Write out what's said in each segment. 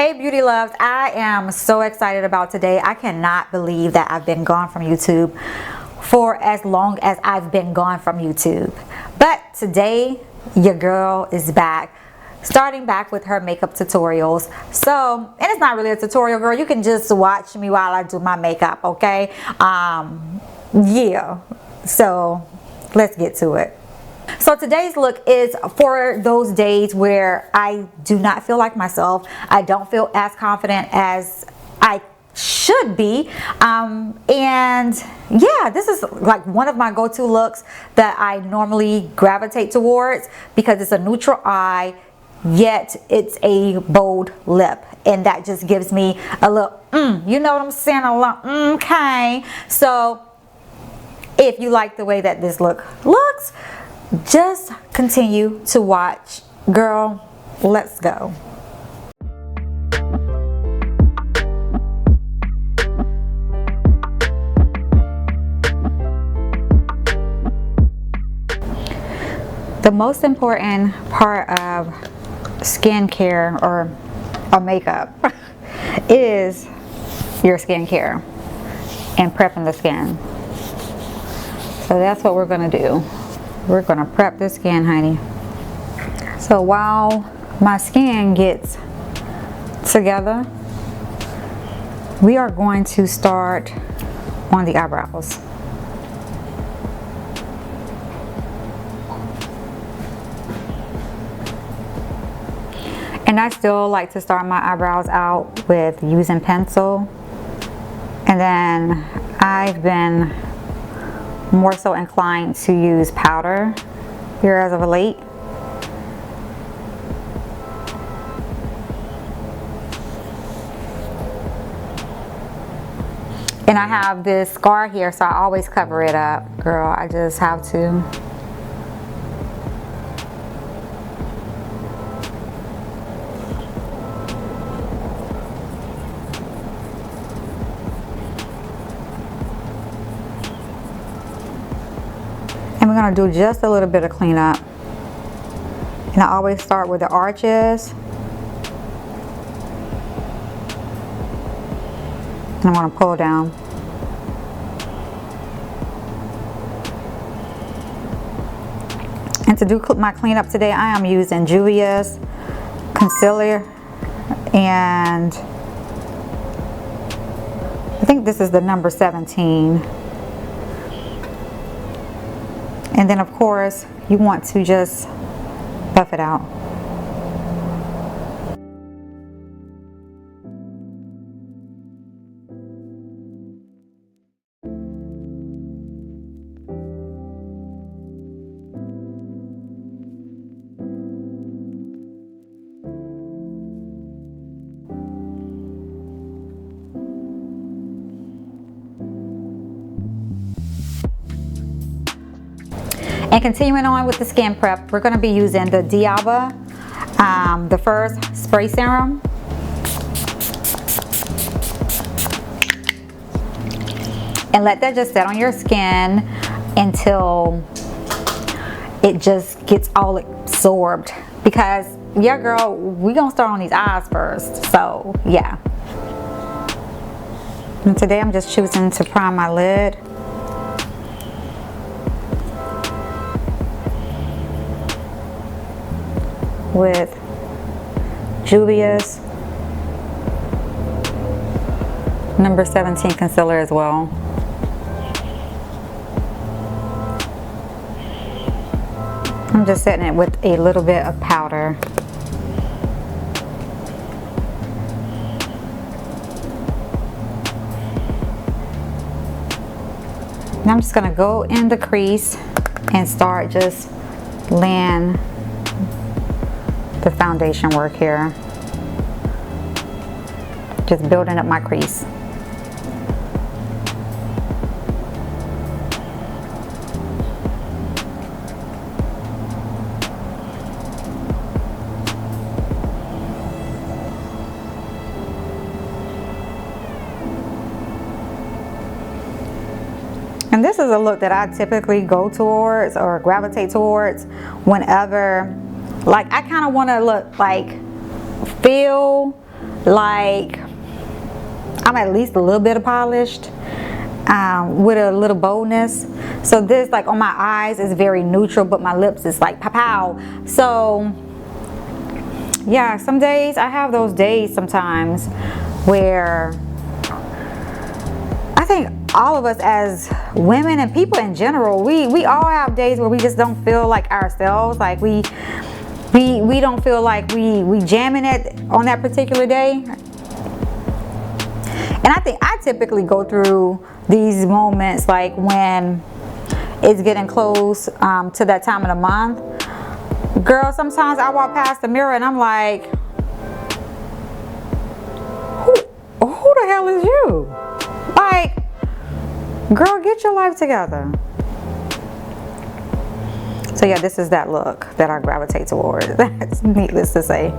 Hey beauty loves, I am so excited about today. I cannot believe that I've been gone from YouTube for as long as I've been gone from YouTube. But today, your girl is back, starting back with her makeup tutorials. So, and it's not really a tutorial, girl. You can just watch me while I do my makeup, okay? Yeah. So, let's get to it. So today's look is for those days where I do not feel like myself. I don't feel as confident as I should be. And yeah, this is like one of my go-to looks that I normally gravitate towards because it's a neutral eye, yet it's a bold lip. And that just gives me a little, you know what I'm saying? A little, okay. So if you like the way that this look looks, just continue to watch. Girl, let's go. The most important part of skincare or makeup is your skincare and prepping the skin. So that's what we're going to do. We're going to prep the skin, honey. So while my skin gets together, we are going to start on the eyebrows. And I still like to start my eyebrows out with using pencil. And then I've been more so inclined to use powder here as of late. And I have this scar here, so I always cover it up, girl. I just have to. And we're going to do just a little bit of cleanup. And I always start with the arches. And I'm going to pull down. And to do my cleanup today, I am using Juvia's concealer. And I think this is the number 17. And then of course, you want to just buff it out. And continuing on with the skin prep, we're going to be using the Diaba, the first spray serum. And let that just sit on your skin until it just gets all absorbed. Because, yeah girl, we're going to start on these eyes first. So, yeah. And today I'm just choosing to prime my lid. With Juvia's number 17 concealer as well. I'm just setting it with a little bit of powder. Now I'm just going to go in the crease and start just laying the foundation work here. Just building up my crease. And this is a look that I typically go towards or gravitate towards whenever, like, I kind of want to look like, feel like I'm at least a little bit polished, with a little boldness. So this, like on my eyes, is very neutral, but my lips is like pow. So yeah, some days I have those days sometimes where I think all of us as women and people in general, we all have days where we just don't feel like ourselves. Like we don't feel like we jamming it on that particular day. And I think I typically go through these moments like when it's getting close to that time of the month. Girl, sometimes I walk past the mirror and I'm like, who the hell is you? Like, girl, get your life together. So yeah, this is that look that I gravitate towards. That's needless to say.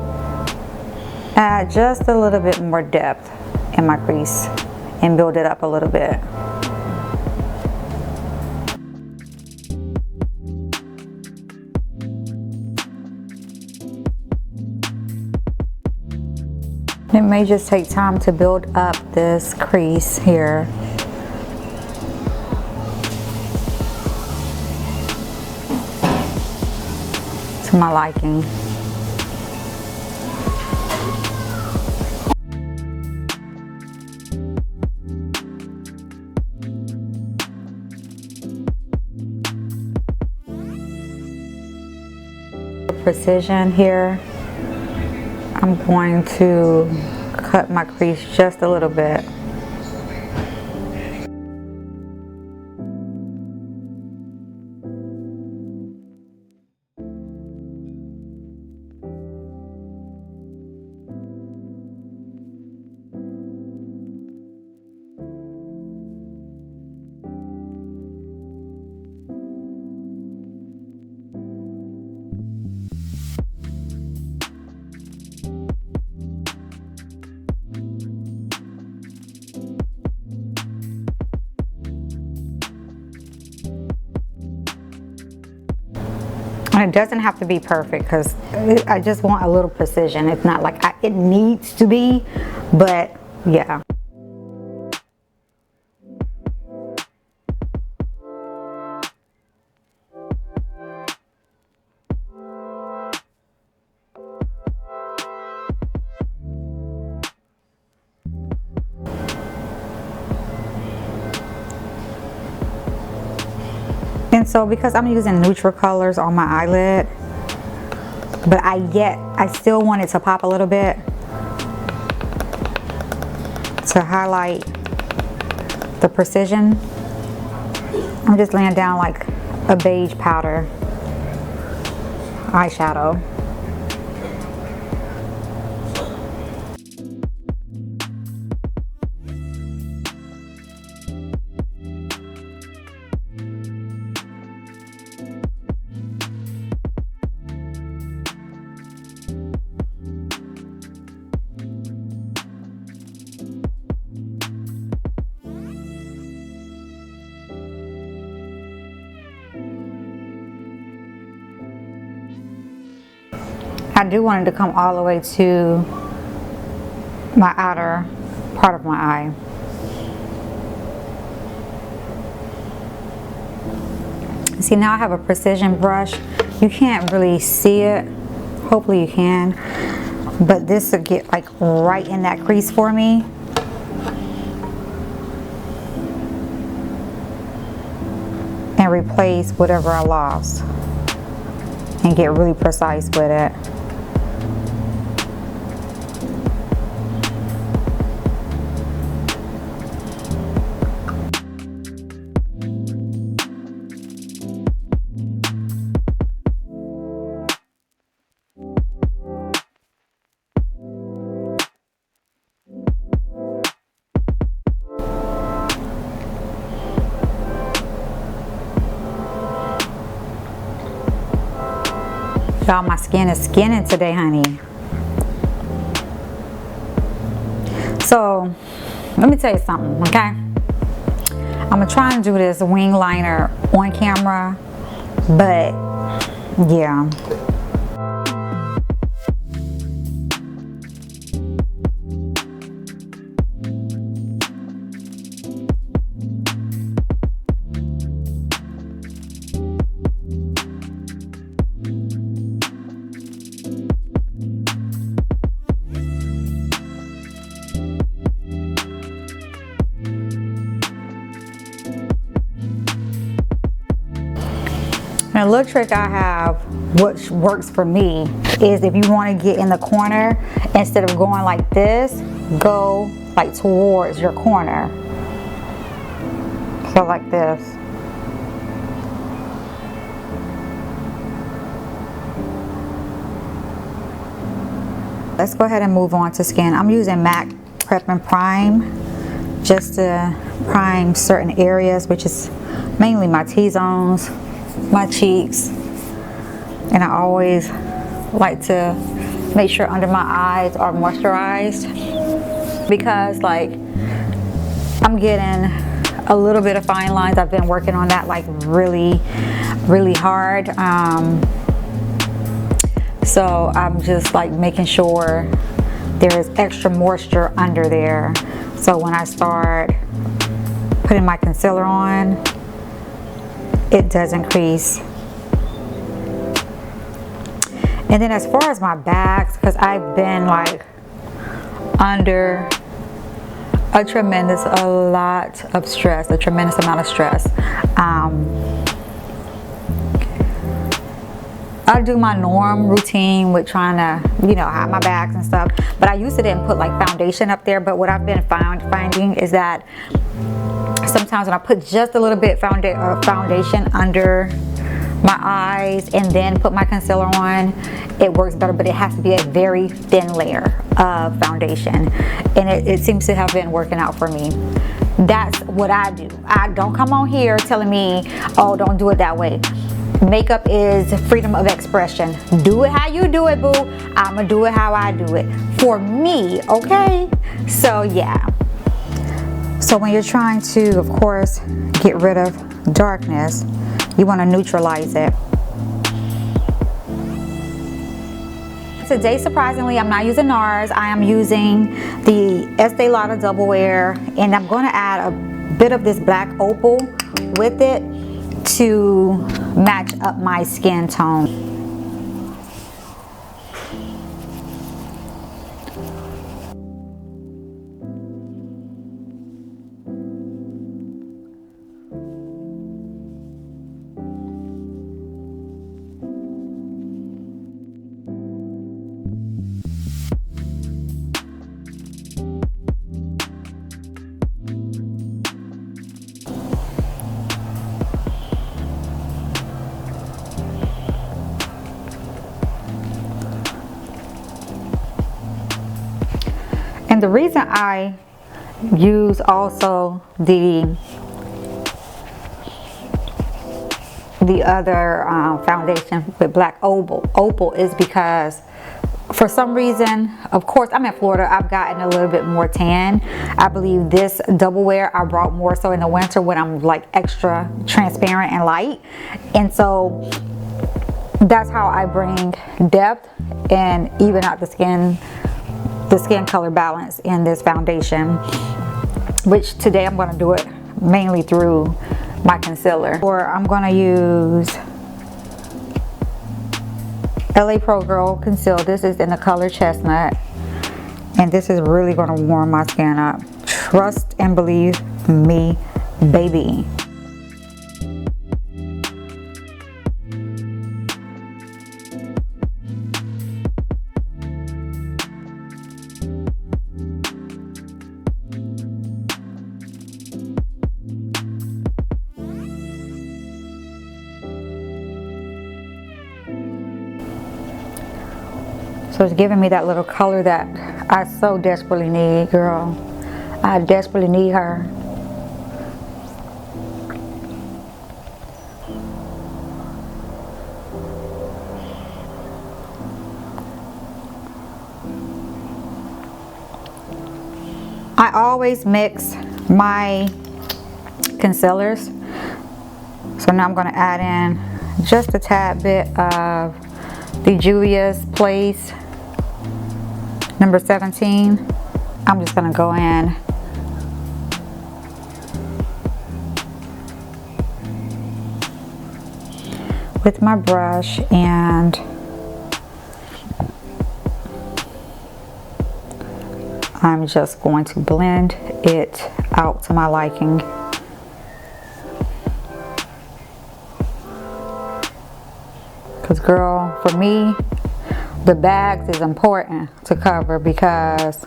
Add just a little bit more depth in my crease and build it up a little bit. It may just take time to build up this crease here. To my liking. Precision here. I'm going to cut my crease just a little bit. And it doesn't have to be perfect because I just want a little precision. It's not like it needs to be, but yeah. And so because I'm using neutral colors on my eyelid, but I still want it to pop a little bit to highlight the precision, I'm just laying down like a beige powder eyeshadow. I do want it to come all the way to my outer part of my eye. See, now I have a precision brush. You can't really see it. Hopefully you can. But this will get like right in that crease for me. And replace whatever I lost. And get really precise with it. Y'all, my skin is skinning today, honey. So, let me tell you something, okay? I'm gonna try and do this wing liner on camera, but yeah. And a little trick I have, which works for me, is if you want to get in the corner, instead of going like this, go like towards your corner. So like this. Let's go ahead and move on to skin. I'm using MAC Prep and Prime just to prime certain areas, which is mainly my T-zones, my cheeks, and I always like to make sure under my eyes are moisturized, because like I'm getting a little bit of fine lines. I've been working on that like really hard. So I'm just like making sure there is extra moisture under there. So when I start putting my concealer on, it doesn't crease. And then as far as my bags, because I've been like under a tremendous amount of stress. I do my norm routine with trying to, you know, hide my bags and stuff, but I used to didn't put like foundation up there. But what I've been finding is that sometimes when I put just a little bit foundation under my eyes and then put my concealer on, it works better, but it has to be a very thin layer of foundation, and it seems to have been working out for me. That's what I do. I don't come on here telling me, oh, don't do it that way. Makeup is freedom of expression. Do it how you do it, boo. I'ma do it how I do it for me, okay? So yeah. So when you're trying to, of course, get rid of darkness, you want to neutralize it. Today, surprisingly, I'm not using NARS. I am using the Este Lauder Double Wear, and I'm going to add a bit of this black opal with it to match up my skin tone. And the reason I use also the other foundation with black opal is because for some reason, of course, I'm in Florida, I've gotten a little bit more tan. I believe this double wear I brought more so in the winter when I'm like extra transparent and light, and so that's how I bring depth and even out the skin color balance in this foundation, which today I'm going to do it mainly through my concealer. Or I'm going to use LA Pro Girl Conceal. This is in the color Chestnut, and this is really going to warm my skin up. Trust and believe me, baby. So it's giving me that little color that I so desperately need, girl. I desperately need her. I always mix my concealers. So now I'm going to add in just a tad bit of the Juvia's Place number 17. I'm just going to go in with my brush and I'm just going to blend it out to my liking. Because girl, for me, the bags is important to cover because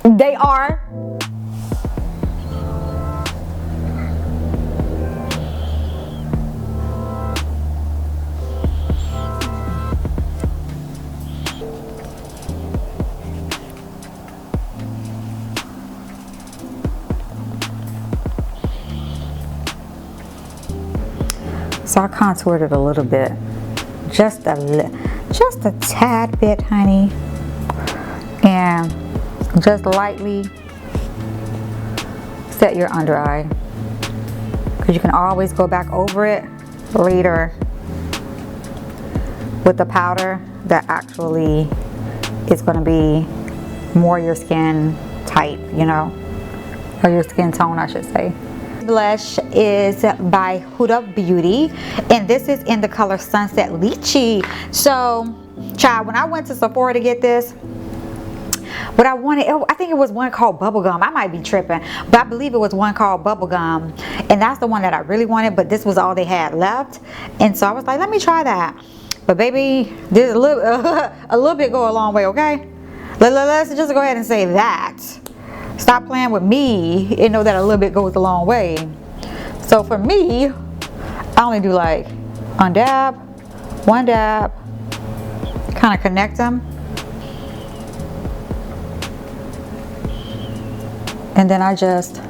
they are. So I contoured it a little bit, just a tad bit, honey, and just lightly set your under eye, because you can always go back over it later with the powder that actually is going to be more your skin type, you know, or your skin tone, I should say. Blush is by Huda Beauty, and this is in the color Sunset Lychee. So, child, when I went to Sephora to get this, what I wanted, I think it was one called Bubblegum. I might be tripping, but I believe it was one called Bubblegum, and that's the one that I really wanted, but this was all they had left. And so I was like, let me try that. But baby, this a little bit go a long way, okay? Let's just go ahead and say that. Stop playing with me and know that a little bit goes a long way. So for me, I only do like one dab, kind of connect them, and then I just,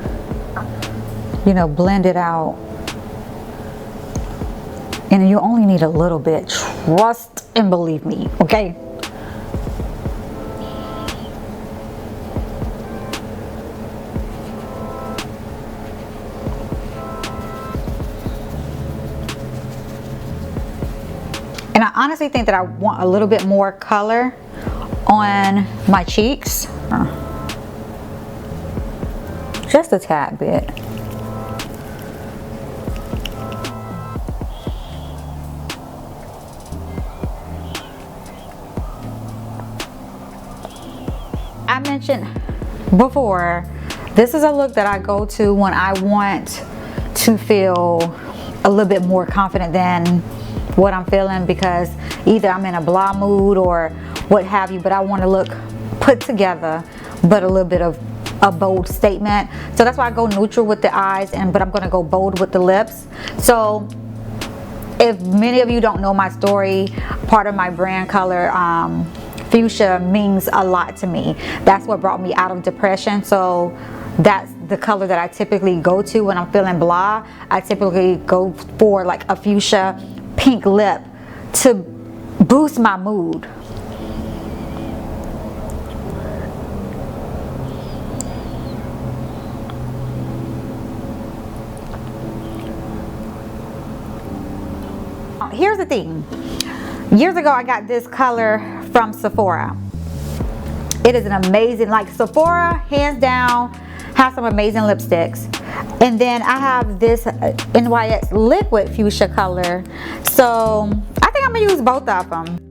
you know, blend it out. And you only need a little bit, trust and believe me, okay? And I honestly think that I want a little bit more color on my cheeks. Just a tad bit. I mentioned before, this is a look that I go to when I want to feel a little bit more confident than what I'm feeling, because either I'm in a blah mood or what have you, but I want to look put together but a little bit of a bold statement. So that's why I go neutral with the eyes, but I'm going to go bold with the lips. So if many of you don't know my story, part of my brand color, fuchsia, means a lot to me. That's what brought me out of depression. So that's the color that I typically go to when I'm feeling blah. I typically go for like a fuchsia pink lip to boost my mood. Here's the thing. Years ago, I got this color from Sephora. It is an amazing, like Sephora, hands down, has some amazing lipsticks. And then I have this NYX liquid fuchsia color. So I think I'm gonna use both of them.